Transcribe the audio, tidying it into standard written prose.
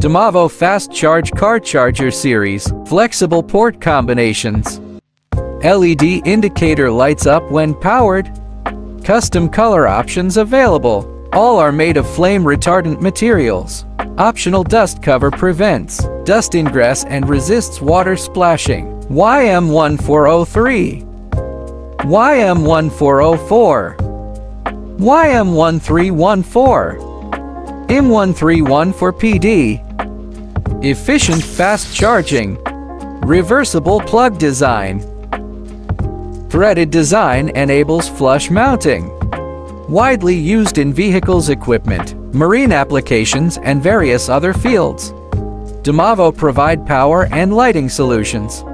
Damavo Fast Charge Car Charger Series, flexible port combinations. LED indicator lights up when powered. Custom color options available. All are made of flame-retardant materials. Optional dust cover prevents dust ingress and resists water splashing. YM1403, YM1404, YM1314, M131 for PD. Efficient fast charging. Reversible plug design. Threaded design enables flush mounting. Widely used in vehicles equipment, marine applications, and various other fields. Damavo provide power and lighting solutions.